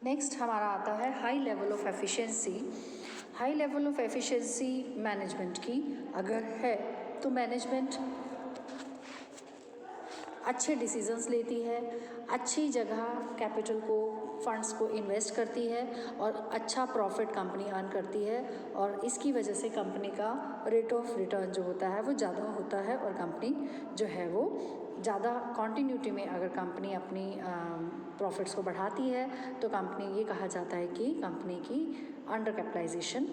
Next हमारा आता है high level of efficiency. High level of efficiency management की अगर है तो मैनेजमेंट अच्छे डिसीजंस लेती है, अच्छी जगह कैपिटल को, फंड्स को इन्वेस्ट करती है और अच्छा प्रॉफिट कंपनी अर्न करती है, और इसकी वजह से कंपनी का रेट ऑफ रिटर्न जो होता है वो ज़्यादा होता है और कंपनी जो है वो ज़्यादा कॉन्टिन्यूटी में अगर कंपनी अपनी प्रॉफिट्स को बढ़ाती है तो कंपनी ये कहा जाता है कि कंपनी की अंडर कैपिटलाइजेशन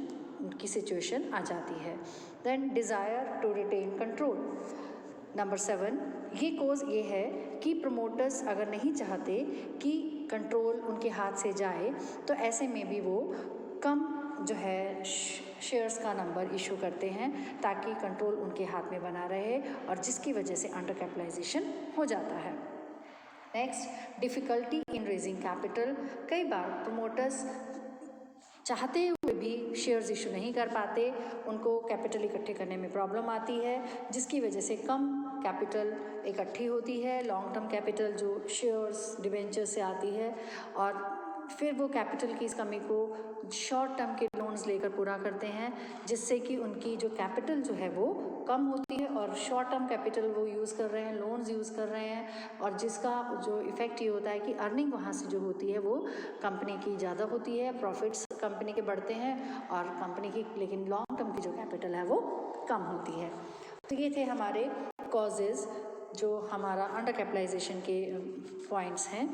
की सिचुएशन आ जाती है। Then desire to retain control. Number 7, ये कोज़ ये है कि प्रमोटर्स अगर नहीं चाहते कि कंट्रोल उनके हाथ से जाए तो ऐसे में भी वो कम जो है शेयर्स का नंबर इशू करते हैं ताकि कंट्रोल उनके हाथ में बना रहे, और जिसकी वजह से अंडर कैपिटलाइजेशन हो जाता है। Next, difficulty in raising capital. कई बार प्रमोटर्स चाहते हुए भी शेयर्स इशू नहीं कर पाते, उनको कैपिटल इकट्ठे करने में प्रॉब्लम आती है, जिसकी वजह से कम कैपिटल इकट्ठी होती है, लॉन्ग टर्म कैपिटल जो शेयर्स डिबेंचर से आती है, और फिर वो कैपिटल की इस कमी को शॉर्ट टर्म के लोन्स लेकर पूरा करते हैं, जिससे कि उनकी जो कैपिटल जो है वो कम होती है और शॉर्ट टर्म कैपिटल वो यूज़ कर रहे हैं, लोन्स यूज़ कर रहे हैं, और जिसका जो इफ़ेक्ट ये होता है कि अर्निंग वहाँ से जो होती है वो कंपनी की ज़्यादा होती है, प्रॉफिट्स कंपनी के बढ़ते हैं और कंपनी की लेकिन लॉन्ग टर्म की जो कैपिटल है वो कम होती है। तो ये थे हमारे कॉजेज़ जो हमारा अंडर कैपिटलाइजेशन के पॉइंट्स हैं।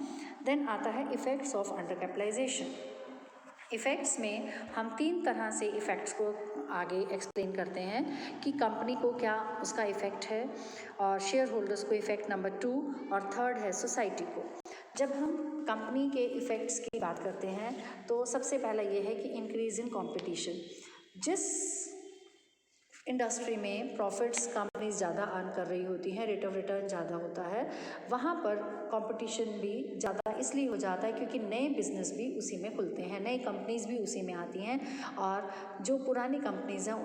देन आता है effects of under capitalization. Effects में हम 3 तरह से इफ़ेक्ट्स को आगे एक्सप्लेन करते हैं कि कंपनी को क्या उसका इफ़ेक्ट है, और शेयर होल्डर्स को इफ़ेक्ट नंबर 2, और थर्ड है सोसाइटी को। जब हम कंपनी के इफ़ेक्ट्स की बात करते हैं तो सबसे पहला ये है कि इंक्रीज़ इन कंपटीशन। जिस इंडस्ट्री में प्रॉफिट्स कंपनीज ज़्यादा अर्न कर रही होती हैं, रेट ऑफ रिटर्न ज़्यादा होता है, वहाँ पर कंपटीशन भी ज़्यादा इसलिए हो जाता है क्योंकि नए बिजनेस भी उसी में खुलते हैं, नई कंपनीज भी उसी में आती हैं, और जो पुरानी कंपनीज हैं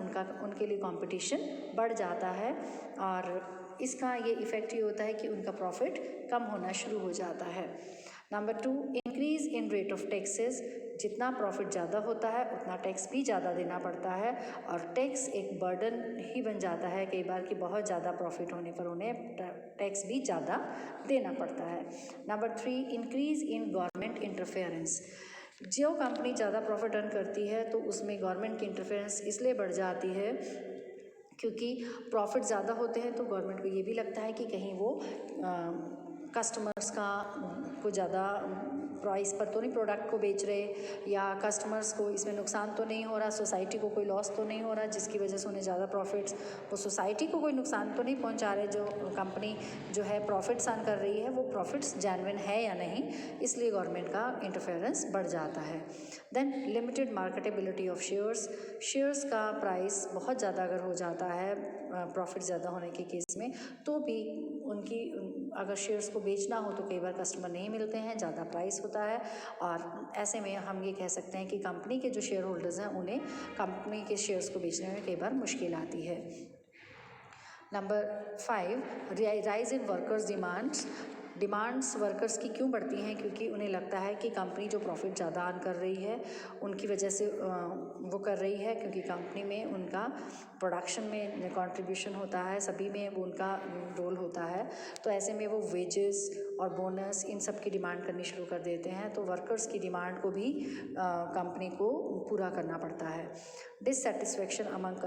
उनके लिए कंपटीशन बढ़ जाता है, और इसका ये इफ़ेक्ट ये होता है कि उनका प्रॉफिट कम होना शुरू हो जाता है। Number 2, increase in rate of taxes. जितना प्रॉफिट ज़्यादा होता है उतना टैक्स भी ज़्यादा देना पड़ता है, और टैक्स एक बर्डन ही बन जाता है कई बार कि बहुत ज़्यादा प्रॉफिट होने पर उन्हें टैक्स भी ज़्यादा देना पड़ता है। Number 3, increase in government interference. जो कंपनी ज़्यादा प्रॉफिट अर्न करती है तो उसमें गवर्नमेंट की इंटरफेरेंस इसलिए बढ़ जाती है क्योंकि प्रॉफिट ज़्यादा होते हैं तो गवर्नमेंट को ये भी लगता है कि कहीं वो कस्टमर्स को ज़्यादा प्राइस पर तो नहीं प्रोडक्ट को बेच रहे, या कस्टमर्स को इसमें नुकसान तो नहीं हो रहा, सोसाइटी को कोई लॉस तो नहीं हो रहा जिसकी वजह से उन्हें ज़्यादा प्रॉफिट्स, वो सोसाइटी को कोई नुकसान तो नहीं पहुंचा रहे, जो कंपनी जो है प्रॉफिट्स अर्न कर रही है वो प्रॉफिट्स जेन्युइन है या नहीं, इसलिए गवर्नमेंट का इंटरफेरेंस बढ़ जाता है। Then limited marketability of shares का प्राइस बहुत ज़्यादा अगर हो जाता है प्रॉफिट ज़्यादा होने के केस में, तो भी उनकी अगर शेयर्स को बेचना हो तो कई बार कस्टमर नहीं मिलते हैं, ज़्यादा प्राइस होता है, और ऐसे में हम ये कह सकते हैं कि कंपनी के जो शेयर होल्डर्स हैं उन्हें कंपनी के शेयर्स को बेचने में कई बार मुश्किल आती है। Number 5, rise in workers demands workers की क्यों बढ़ती हैं, क्योंकि उन्हें लगता है कि कंपनी जो प्रॉफिट ज़्यादा अर्न कर रही है उनकी वजह से वो कर रही है, क्योंकि कंपनी में उनका प्रोडक्शन में कंट्रीब्यूशन होता है, सभी में वो उनका रोल होता है, तो ऐसे में वो वेजेस और बोनस इन सब की डिमांड करनी शुरू कर देते हैं, तो वर्कर्स की डिमांड को भी कंपनी को पूरा करना पड़ता है। डिससेटिस्फेक्शन अमंग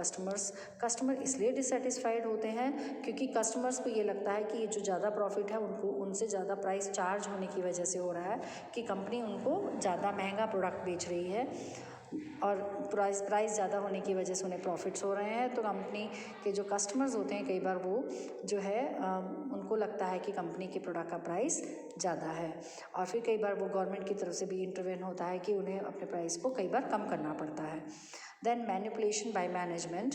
कस्टमर इसलिए डिससेटिस्फाइड होते हैं क्योंकि कस्टमर्स को ये लगता है कि ये जो ज़्यादा प्रॉफिट है उनको उनसे ज़्यादा प्राइस चार्ज होने की वजह से हो रहा है, कि कंपनी उनको ज़्यादा महंगा प्रोडक्ट बेच रही है, और प्राइस ज़्यादा होने की वजह से उन्हें प्रॉफिट्स हो रहे हैं, तो कंपनी के जो कस्टमर्स होते हैं कई बार वो जो है उनको लगता है कि कंपनी के प्रोडक्ट का प्राइस ज़्यादा है, और फिर कई बार वो गवर्नमेंट की तरफ से भी इंटरवेन होता है कि उन्हें अपने प्राइस को कई बार कम करना पड़ता है। Then manipulation by management.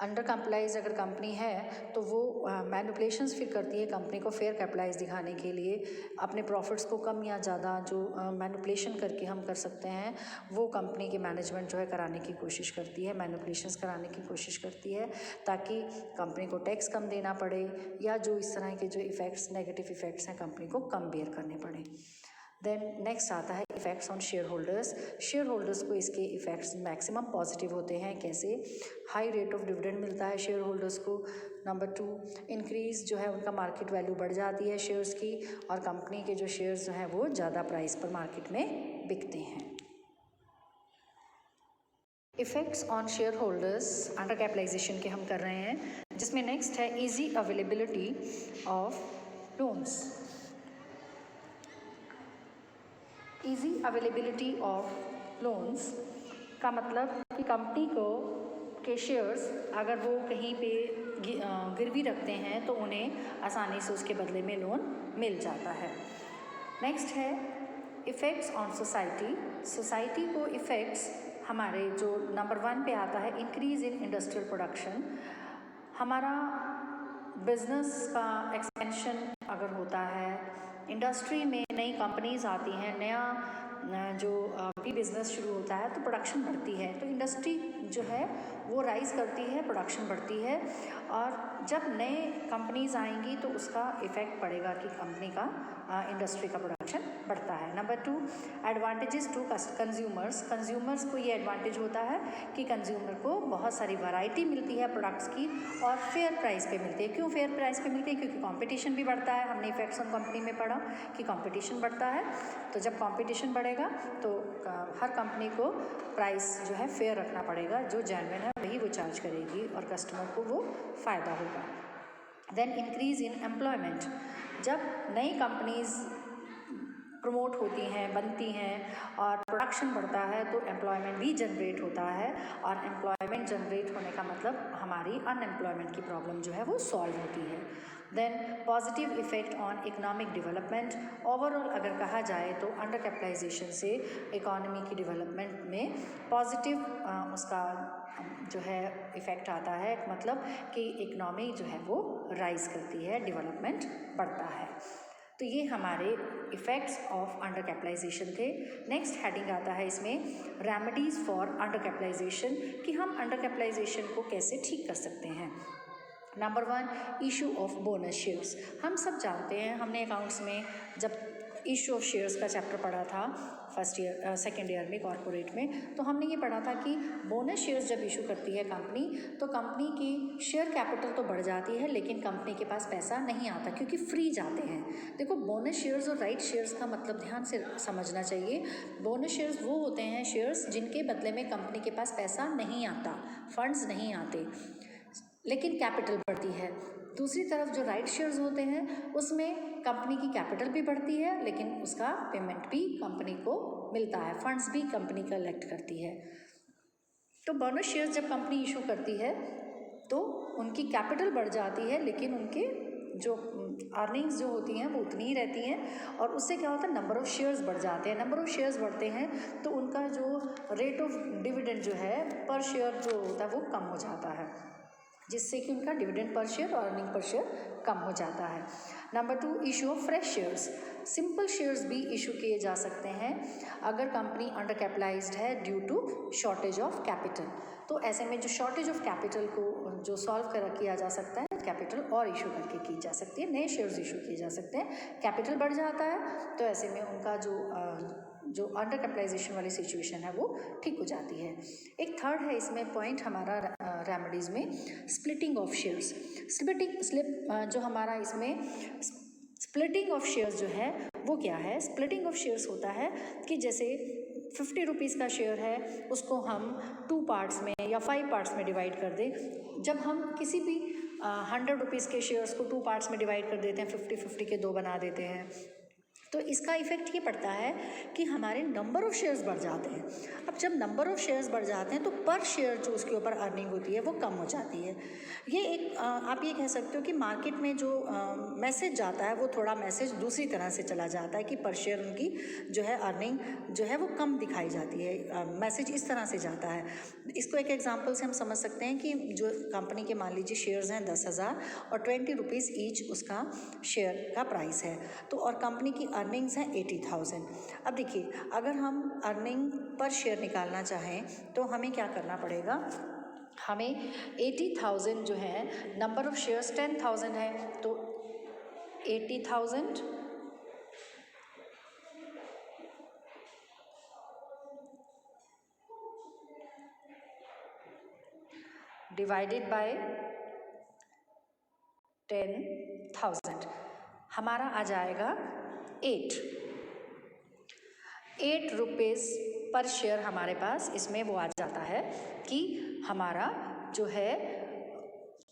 Under capitalize अगर कंपनी है तो वो मैनिपुलेशंस फिर करती है कंपनी को फेयर कैपिटलाइज दिखाने के लिए, अपने प्रॉफिट्स को कम या ज़्यादा जो मैनिपुलेशन करके हम कर सकते हैं वो कंपनी के मैनेजमेंट जो है कराने की कोशिश करती है, मैनिपुलेशंस कराने की कोशिश करती है, ताकि कंपनी को टैक्स कम देना पड़े, या जो इस तरह के जो इफ़ेक्ट्स नेगेटिव इफ़ेक्ट्स हैं कंपनी को कम बेयर करने पड़े। देन नेक्स्ट आता है effects on share holders. Share holders को इसके इफ़ेक्ट्स मैक्सिमम पॉजिटिव होते हैं। कैसे? हाई रेट ऑफ डिविडेंड मिलता है शेयर होल्डर्स को। नंबर 2, इंक्रीज़ जो है उनका मार्केट वैल्यू बढ़ जाती है शेयर्स की, और कंपनी के जो शेयर्स जो हैं वो ज़्यादा प्राइस पर मार्केट में बिकते हैं। Effects on share holders under capitalization के हम कर रहे हैं, जिसमें नेक्स्ट है easy availability of loans. Easy availability of loans का मतलब कि कंपनी को के शेयर्स अगर वो कहीं पे गिरवी रखते हैं तो उन्हें आसानी से उसके बदले में लोन मिल जाता है। नेक्स्ट है इफ़ेक्ट्स ऑन सोसाइटी। सोसाइटी को इफ़ेक्ट्स हमारे जो नंबर 1 पे आता है इंक्रीज़ इन इंडस्ट्रियल प्रोडक्शन। हमारा बिजनेस का एक्सपेंशन अगर होता है, इंडस्ट्री में नई कंपनीज़ आती हैं, नया जो भी बिज़नेस शुरू होता है तो प्रोडक्शन बढ़ती है, तो इंडस्ट्री जो है वो राइज़ करती है, प्रोडक्शन बढ़ती है, और जब नए कंपनीज़ आएंगी तो उसका इफ़ेक्ट पड़ेगा कि कंपनी का इंडस्ट्री का प्रोडक्शन बढ़ता है। Number 2, advantages to consumers. Consumers को ये एडवांटेज होता है कि कंज्यूमर को बहुत सारी वैरायटी मिलती है प्रोडक्ट्स की और फेयर प्राइस पे मिलती है। क्यों फेयर प्राइस पे मिलती है? क्योंकि कंपटीशन भी बढ़ता है। हमने इफेक्ट्स ऑन कंपनी में पढ़ा कि कंपटीशन बढ़ता है, तो जब कंपटीशन बढ़ेगा तो हर कंपनी को प्राइस जो है फेयर रखना पड़ेगा, जो जेन्युइन है वही वो चार्ज करेगी और कस्टमर को वो फ़ायदा होगा। Then increase in employment. जब नई कंपनीज़ प्रमोट होती हैं, बनती हैं और प्रोडक्शन बढ़ता है तो एम्प्लॉयमेंट भी जनरेट होता है, और एम्प्लॉयमेंट जनरेट होने का मतलब हमारी अनएम्प्लॉयमेंट की प्रॉब्लम जो है वो सॉल्व होती है। Then positive effect on economic development. Overall अगर कहा जाए तो अंडर कैपिटलाइजेशन से इकोनॉमी की डेवलपमेंट में पॉजिटिव उसका जो है इफ़ेक्ट आता है, मतलब कि इकोनॉमी जो है वो राइज़ करती है, डेवलपमेंट बढ़ता है। तो ये हमारे इफ़ेक्ट्स ऑफ अंडर कैपिटलाइजेशन थे। नेक्स्ट हेडिंग आता है इसमें रेमेडीज़ फॉर अंडर कैपिटलाइजेशन, कि हम अंडर कैपिटलाइजेशन को कैसे ठीक कर सकते हैं। Number 1, issue of bonus shares. हम सब जानते हैं, हमने अकाउंट्स में जब इशू ऑफ शेयर्स का चैप्टर पढ़ा था सेकेंड ईयर में कॉर्पोरेट में, तो हमने ये पढ़ा था कि बोनस शेयर्स जब इशू करती है कंपनी तो कंपनी की शेयर कैपिटल तो बढ़ जाती है, लेकिन कंपनी के पास पैसा नहीं आता क्योंकि फ्री जाते हैं। देखो, बोनस शेयर्स और राइट शेयर्स का मतलब ध्यान से समझना चाहिए। बोनस शेयर्स वो होते हैं शेयर्स जिनके बदले में कंपनी के पास पैसा नहीं आता, फंड्स नहीं आते, लेकिन कैपिटल बढ़ती है। दूसरी तरफ जो राइट शेयर्स होते हैं उसमें कंपनी की कैपिटल भी बढ़ती है, लेकिन उसका पेमेंट भी कंपनी को मिलता है, फंड्स भी कंपनी कलेक्ट करती है। तो बोनस शेयर्स जब कंपनी इशू करती है तो उनकी कैपिटल बढ़ जाती है, लेकिन उनके जो अर्निंग्स जो होती हैं वो उतनी ही रहती हैं, और उससे क्या होता है, नंबर ऑफ़ शेयर्स बढ़ जाते हैं। नंबर ऑफ़ शेयर्स बढ़ते हैं तो उनका जो रेट ऑफ डिविडेंड जो है पर शेयर जो होता है वो कम हो जाता है, जिससे कि उनका डिविडेंड पर शेयर और अर्निंग पर शेयर कम हो जाता है। Number 2, issue of fresh shares. Simple shares भी इशू किए जा सकते हैं अगर कंपनी अंडर कैपिटलाइज्ड है due to shortage of capital. तो ऐसे में जो शॉर्टेज ऑफ कैपिटल को जो सॉल्व किया जा सकता है, कैपिटल और इशू करके की जा सकती है, नए शेयर्स इशू किए जा सकते हैं। कैपिटल बढ़ जाता है तो ऐसे में उनका जो अंडर कैपिटलाइजेशन वाली सिचुएशन है वो ठीक हो जाती है। एक थर्ड है इसमें पॉइंट हमारा रेमेडीज़ में, स्प्लिटिंग ऑफ शेयर्स। जो हमारा इसमें स्प्लिटिंग ऑफ शेयर्स जो है वो क्या है? स्प्लिटिंग ऑफ शेयर्स होता है कि जैसे 50 रुपीज़ का शेयर है, उसको हम 2 पार्ट्स में या 5 पार्ट्स में डिवाइड कर दें। जब हम किसी भी 100 रुपीज़ के शेयर्स को 2 पार्ट्स में डिवाइड कर देते हैं, 50-50 के 2 बना देते हैं, तो इसका इफ़ेक्ट ये पड़ता है कि हमारे नंबर ऑफ़ शेयर्स बढ़ जाते हैं। अब जब नंबर ऑफ़ शेयर्स बढ़ जाते हैं तो पर शेयर जो उसके ऊपर अर्निंग होती है वो कम हो जाती है। ये एक आप ये कह सकते हो कि मार्केट में जो मैसेज जाता है वो थोड़ा मैसेज दूसरी तरह से चला जाता है कि पर शेयर उनकी जो है अर्निंग जो है वो कम दिखाई जाती है, मैसेज इस तरह से जाता है। इसको एक एग्जांपल से हम समझ सकते हैं कि जो कंपनी के मान लीजिए शेयर्स हैं 10,000 और 20 रुपीज़ ईच उसका शेयर का प्राइस है, तो और कंपनी की अर्निंग्स हैं 80,000। अब देखिए, अगर हम अर्निंग पर शेयर निकालना चाहें तो हमें क्या करना पड़ेगा, हमें 80,000 जो है, नंबर ऑफ़ शेयर्स 10,000 है, तो 80,000 डिवाइडेड बाय 10,000 हमारा आ जाएगा 8 रुपीज़ पर शेयर हमारे पास इसमें वो आ जाता है कि हमारा जो है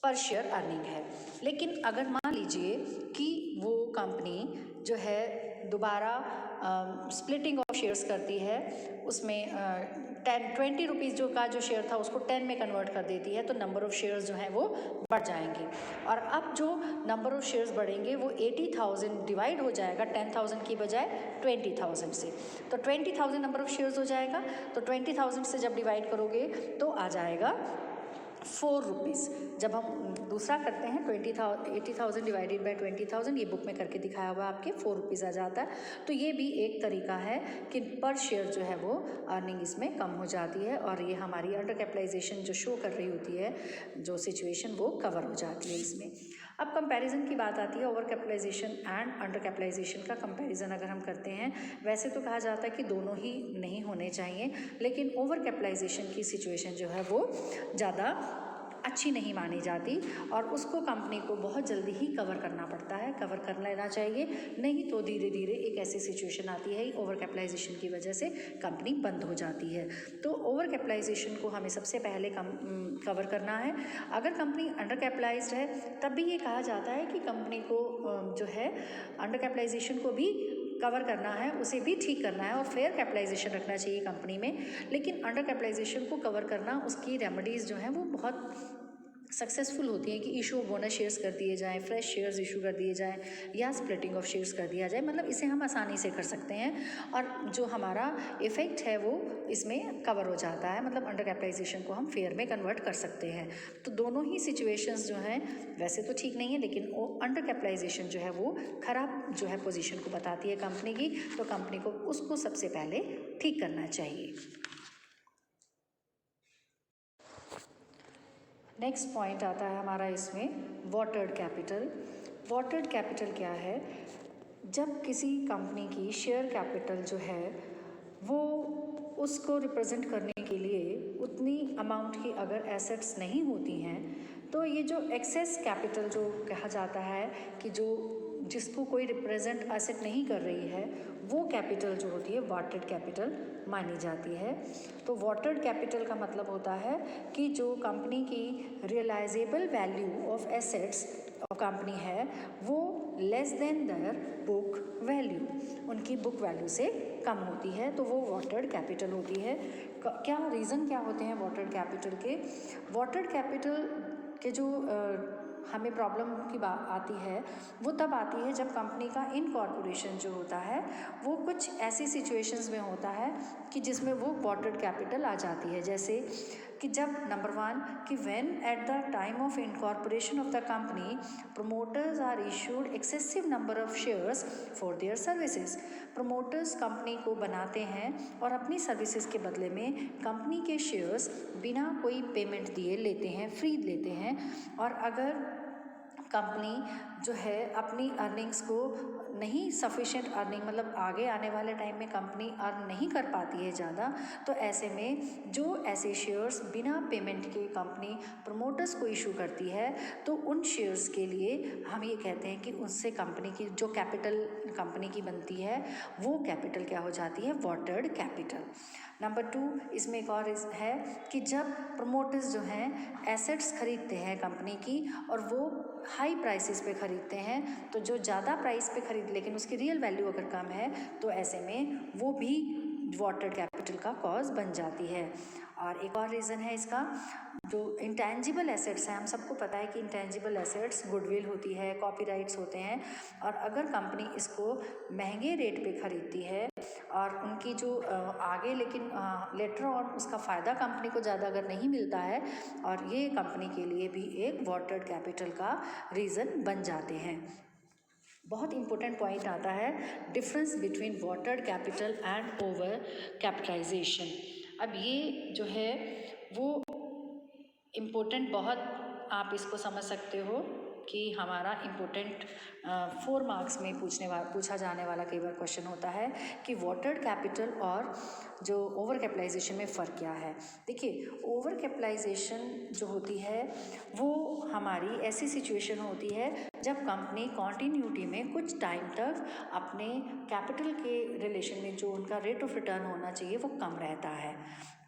पर शेयर अर्निंग है। लेकिन अगर मान लीजिए कि वो कंपनी जो है दोबारा स्प्लिटिंग ऑफ शेयर्स करती है, उसमें 20 रुपीज़ जो शेयर था उसको 10 में कन्वर्ट कर देती है, तो नंबर ऑफ़ शेयर्स जो हैं वो बढ़ जाएंगे। और अब जो नंबर ऑफ़ शेयर्स बढ़ेंगे वो 80,000 डिवाइड हो जाएगा 10,000 की बजाय 20,000 से, तो 20,000 नंबर ऑफ़ शेयर्स हो जाएगा। तो 20,000 से जब डिवाइड करोगे तो आ जाएगा 4 रुपीज़। जब हम दूसरा करते हैं 80,000 डिवाइडेड बाय 20,000, ये बुक में करके दिखाया हुआ आपके 4 रुपीज़ आ जाता है। तो ये भी एक तरीका है कि पर शेयर जो है वो अर्निंग इसमें कम हो जाती है और ये हमारी अंडर कैपिटलाइजेशन जो शो कर रही होती है जो सिचुएशन वो कवर हो जाती है इसमें। अब कंपैरिजन की बात आती है, over capitalization and under capitalization का कंपैरिजन अगर हम करते हैं, वैसे तो कहा जाता है कि दोनों ही नहीं होने चाहिए, लेकिन ओवर कैपिटलाइजेशन की सिचुएशन जो है वो ज़्यादा अच्छी नहीं मानी जाती और उसको कंपनी को बहुत जल्दी ही कवर करना पड़ता है, कवर कर लेना चाहिए, नहीं तो धीरे धीरे एक ऐसी सिचुएशन आती है ओवर कैपिटलाइजेशन की वजह से कंपनी बंद हो जाती है। तो ओवर कैपिटलाइजेशन को हमें सबसे पहले कवर करना है। अगर कंपनी अंडर कैपिटलाइज्ड है तब भी ये कहा जाता है कि कंपनी को जो है अंडर कैपिटलाइजेशन को भी कवर करना है, उसे भी ठीक करना है और फेयर कैपिटलाइजेशन रखना चाहिए कंपनी में। लेकिन अंडर कैपिटलाइजेशन को कवर करना, उसकी रेमेडीज़ जो हैं वो बहुत सक्सेसफुल होती हैं कि इशू ऑफ बोनस शेयर्स कर दिए जाएँ, फ्रेश शेयर्स इशू कर दिए जाएँ या स्प्लिटिंग ऑफ शेयर्स कर दिया जाए, मतलब इसे हम आसानी से कर सकते हैं और जो हमारा इफ़ेक्ट है वो इसमें कवर हो जाता है, मतलब अंडर कैपिटलाइजेशन को हम फेयर में कन्वर्ट कर सकते हैं। तो दोनों ही सिचुएशंस जो हैं वैसे तो ठीक नहीं है, लेकिन वो अंडर कैपिटलाइजेशन जो है वो ख़राब जो है पोजीशन को बताती है कंपनी की, तो कंपनी को उसको सबसे पहले ठीक करना चाहिए। नेक्स्ट पॉइंट आता है हमारा इसमें वॉटर्ड कैपिटल। वॉटर्ड कैपिटल क्या है? जब किसी कंपनी की शेयर कैपिटल जो है वो उसको रिप्रेजेंट करने के लिए उतनी अमाउंट की अगर एसेट्स नहीं होती हैं, तो ये जो एक्सेस कैपिटल जो कहा जाता है कि जो जिसको कोई रिप्रेजेंट एसेट नहीं कर रही है, वो कैपिटल जो होती है वॉटर्ड कैपिटल मानी जाती है। तो वॉटर्ड कैपिटल का मतलब होता है कि जो कंपनी की realizable value of assets company है वो less than their book value, उनकी बुक वैल्यू से कम होती है, तो वो वॉटर्ड कैपिटल होती है। क्या रीज़न क्या होते हैं वॉटर्ड कैपिटल के? वॉटर्ड कैपिटल के जो हमें प्रॉब्लम की बात आती है वो तब आती है जब कंपनी का इनकॉर्पोरेशन जो होता है वो कुछ ऐसी सिचुएशंस में होता है कि जिसमें वो वॉटर्ड कैपिटल आ जाती है। जैसे कि जब नंबर 1 कि when at the time of incorporation of the company promoters are issued excessive number of shares for their services. Promoters company को बनाते हैं और अपनी सर्विसेज के बदले में कंपनी के शेयर्स बिना कोई पेमेंट दिए लेते हैं, फ्री लेते हैं। और अगर कंपनी जो है अपनी अर्निंग्स को नहीं सफिशेंट अर्निंग, मतलब आगे आने वाले टाइम में कंपनी अर्न नहीं कर पाती है ज़्यादा, तो ऐसे में जो ऐसे शेयर्स बिना पेमेंट के कंपनी प्रमोटर्स को इशू करती है, तो उन शेयर्स के लिए हम ये कहते हैं कि उससे कंपनी की जो कैपिटल कंपनी की बनती है वो कैपिटल क्या हो जाती है? Watered capital. नंबर 2 इसमें एक और है कि जब प्रमोटर्स जो हैं एसेट्स खरीदते हैं कंपनी की और वो हाई प्राइसेस पे ख़रीदते हैं, तो जो ज़्यादा प्राइस पे खरीद लेकिन उसकी रियल वैल्यू अगर कम है तो ऐसे में वो भी वॉटर्ड कैपिटल का कॉज बन जाती है। और एक और रीज़न है इसका, जो इंटेंजिबल एसेट्स हैं, हम सबको पता है कि इंटेंजिबल एसेट्स गुडविल होती है, कॉपीराइट्स होते हैं, और अगर कंपनी इसको महंगे रेट पे ख़रीदती है और उनकी जो आगे लेकिन लेटर ऑन उसका फ़ायदा कंपनी को ज़्यादा अगर नहीं मिलता है, और ये कंपनी के लिए भी एक वॉटर्ड कैपिटल का रीज़न बन जाते हैं। बहुत इम्पोर्टेंट पॉइंट आता है difference between watered capital and over capitalization. अब ये जो है वो इम्पोर्टेंट बहुत, आप इसको समझ सकते हो कि हमारा इम्पोर्टेंट 4 मार्क्स में पूछा जाने वाला कई बार क्वेश्चन होता है कि वॉटर्ड कैपिटल और जो ओवर कैपिटलाइजेशन में फ़र्क क्या है। देखिए, ओवर कैपिटलाइजेशन जो होती है वो हमारी ऐसी सिचुएशन होती है जब कंपनी कॉन्टिन्यूटी में कुछ टाइम तक अपने कैपिटल के रिलेशन में जो उनका रेट ऑफ रिटर्न होना चाहिए वो कम रहता है,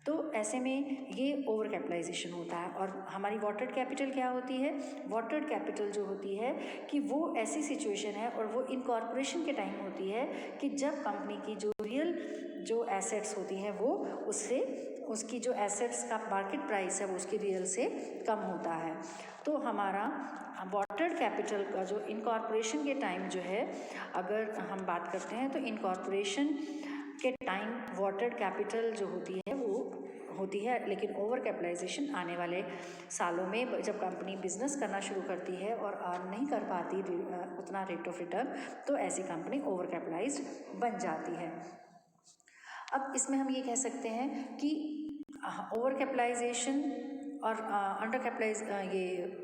तो ऐसे में ये ओवर कैपिटलाइजेशन होता है। और हमारी वॉटर्ड कैपिटल क्या होती है? वॉटर्ड कैपिटल जो होती है कि वो ऐसी सिचुएशन है और वो इनकॉर्पोरेशन के टाइम होती है कि जब कंपनी की जो रियल जो एसेट्स होती हैं वो उससे उसकी जो एसेट्स का मार्केट प्राइस है वो उसकी रियल से कम होता है। तो हमारा वॉटर्ड कैपिटल का जो इनकॉर्पोरेशन के टाइम जो है, अगर हम बात करते हैं तो इनकॉर्पोरेशन के टाइम वॉटर्ड कैपिटल जो होती है वो होती है, लेकिन ओवर कैपिटलाइजेशन आने वाले सालों में जब कंपनी बिजनेस करना शुरू करती है और अर्न नहीं कर पाती उतना रेट ऑफ रिटर्न, तो ऐसी कंपनी ओवर कैपिटलाइज्ड बन जाती है। अब इसमें हम ये कह सकते हैं कि ओवर कैपिटलाइजेशन और अंडर कैपिटलाइज ये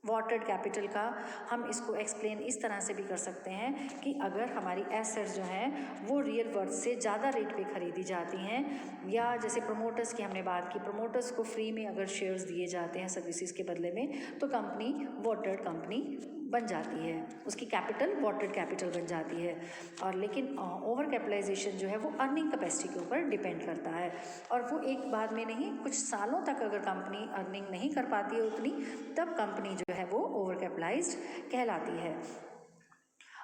वॉटर्ड कैपिटल का हम इसको एक्सप्लेन इस तरह से भी कर सकते हैं कि अगर हमारी एसेट्स जो हैं वो रियल वर्थ से ज़्यादा रेट पे खरीदी जाती हैं, या जैसे प्रमोटर्स की हमने बात की, प्रमोटर्स को फ्री में अगर शेयर्स दिए जाते हैं सर्विसेज के बदले में, तो कंपनी वॉटर्ड कंपनी बन जाती है, उसकी कैपिटल वॉटर्ड कैपिटल बन जाती है। और लेकिन ओवर कैपिटलाइजेशन जो है वो अर्निंग कैपेसिटी के ऊपर डिपेंड करता है, और वो एक बार में नहीं, कुछ सालों तक अगर कंपनी अर्निंग नहीं कर पाती है उतनी, तब कंपनी जो है वो ओवर कैपिटलाइज्ड कहलाती है।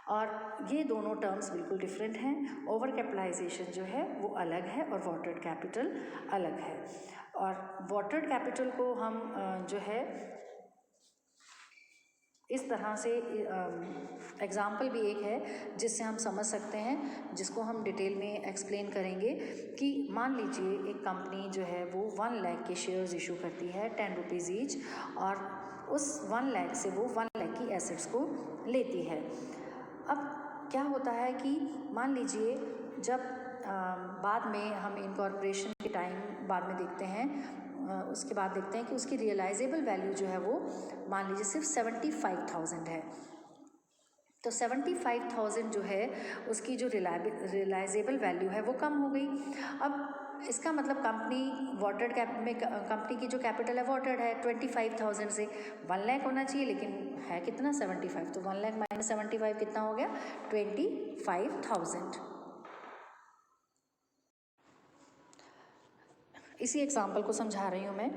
और ये दोनों टर्म्स बिल्कुल डिफरेंट हैं। ओवर कैपिटलाइजेशन जो है वो अलग है और वॉटर्ड कैपिटल अलग है। और वॉटर्ड कैपिटल को हम जो है इस तरह से एग्ज़ाम्पल भी एक है जिससे हम समझ सकते हैं, जिसको हम डिटेल में एक्सप्लेन करेंगे कि मान लीजिए एक कंपनी जो है वो 1 लाख के शेयर्स इशू करती है 10 रुपीज़ ईच, और उस 1 लाख से वो 1 लाख की एसेट्स को लेती है। अब क्या होता है कि मान लीजिए जब बाद में हम इनकॉर्पोरेशन के टाइम बाद में देखते हैं, उसके बाद देखते हैं कि उसकी रियलाइजेबल वैल्यू जो है वो मान लीजिए सिर्फ 75,000 है। तो 75,000 जो है उसकी जो रियलाइजेबल वैल्यू है वो कम हो गई। अब इसका मतलब कंपनी वॉटर्ड कैप में कंपनी की जो कैपिटल है वॉटर्ड है 25,000 से 1 लाख होना चाहिए, लेकिन है कितना 75, तो 1 लाख माइनस 75 कितना हो गया 25,000। इसी एग्जाम्पल को समझा रही हूँ मैं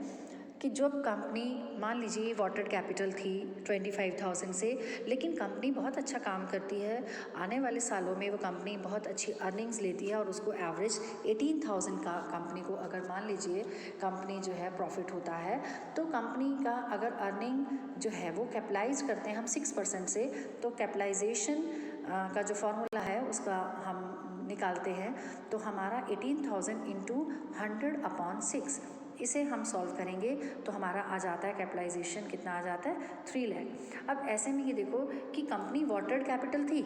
कि जब कंपनी मान लीजिए वॉटर्ड कैपिटल थी 25,000 से, लेकिन कंपनी बहुत अच्छा काम करती है, आने वाले सालों में वो कंपनी बहुत अच्छी अर्निंग्स लेती है और उसको एवरेज 18,000 का कंपनी को अगर मान लीजिए कंपनी जो है प्रॉफिट होता है, तो कंपनी का अगर अर्निंग जो है वो कैपिटलाइज करते हैं हम 6% से, तो कैपिटलाइजेशन का जो फॉर्मूला है उसका हम निकालते हैं, तो हमारा 18,000 इंटू 100/6, इसे हम सॉल्व करेंगे तो हमारा आ जाता है कैपिटलाइजेशन कितना आ जाता है 3 लाख। अब ऐसे में ये देखो कि कंपनी वॉटर्ड कैपिटल थी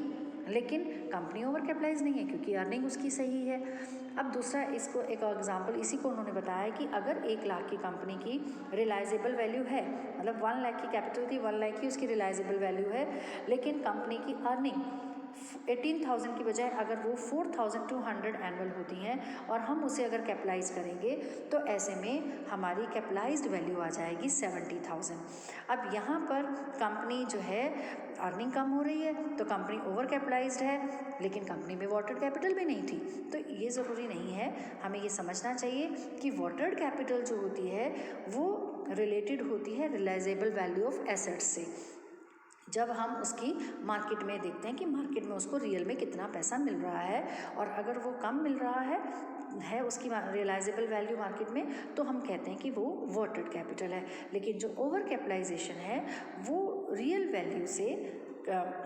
लेकिन कंपनी ओवर कैपिटलाइज नहीं है क्योंकि अर्निंग उसकी सही है। अब दूसरा इसको एक एग्जांपल इसी को उन्होंने बताया कि अगर 1 लाख की कंपनी की रियलाइजेबल वैल्यू है, मतलब 1 लाख की कैपिटल थी, 1 लाख की उसकी रियलाइजेबल वैल्यू है, लेकिन कंपनी की अर्निंग 18,000 की बजाय अगर वो 4,200 एनुअल होती हैं और हम उसे अगर कैपिटलाइज करेंगे तो ऐसे में हमारी कैपिटलाइज्ड वैल्यू आ जाएगी 70,000। अब यहाँ पर कंपनी जो है अर्निंग कम हो रही है तो कंपनी ओवर कैपिटलाइज्ड है, लेकिन कंपनी में वॉटर्ड कैपिटल भी नहीं थी, तो ये ज़रूरी नहीं है। हमें ये समझना चाहिए कि वॉटर्ड कैपिटल जो होती है वो रिलेटेड होती है रियलाइजेबल वैल्यू ऑफ एसेट्स से। जब हम उसकी मार्केट में देखते हैं कि मार्केट में उसको रियल में कितना पैसा मिल रहा है, और अगर वो कम मिल रहा है उसकी रियलाइजेबल वैल्यू मार्केट में, तो हम कहते हैं कि वो वॉटर्ड कैपिटल है। लेकिन जो ओवर कैपिटलाइजेशन है वो रियल वैल्यू से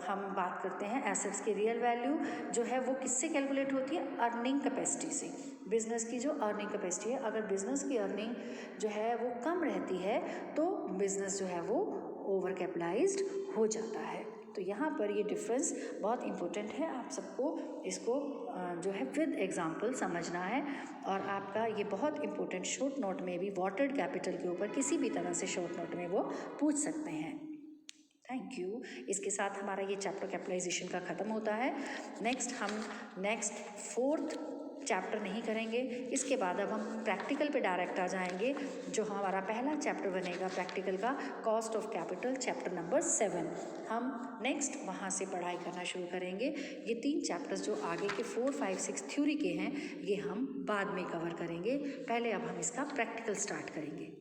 हम बात करते हैं, एसेट्स की रियल वैल्यू जो है वो किससे कैलकुलेट होती है, अर्निंग कैपेसिटी से। बिजनेस की जो अर्निंग कैपेसिटी है, अगर बिजनेस की अर्निंग जो है वो कम रहती है तो बिजनेस जो है वो ओवर कैपिटलाइज्ड हो जाता है। तो यहाँ पर ये डिफरेंस बहुत इम्पोर्टेंट है, आप सबको इसको जो है विद एग्जांपल समझना है, और आपका ये बहुत इम्पोर्टेंट शॉर्ट नोट में भी वॉटर्ड कैपिटल के ऊपर किसी भी तरह से शॉर्ट नोट में वो पूछ सकते हैं। Thank you. Thank you. इसके साथ हमारा ये चैप्टर कैपिटलाइजेशन का ख़त्म होता है। नेक्स्ट 4th चैप्टर नहीं करेंगे। इसके बाद अब हम प्रैक्टिकल पे डायरेक्ट आ जाएंगे, जो हमारा पहला चैप्टर बनेगा प्रैक्टिकल का, cost of capital, chapter number 7। हम नेक्स्ट वहाँ से पढ़ाई करना शुरू करेंगे। ये 3 चैप्टर्स जो आगे के 4, 5, 6 थ्योरी के हैं, ये हम बाद में कवर करेंगे। पहले अब हम इसका प्रैक्टिकल स्टार्ट करेंगे।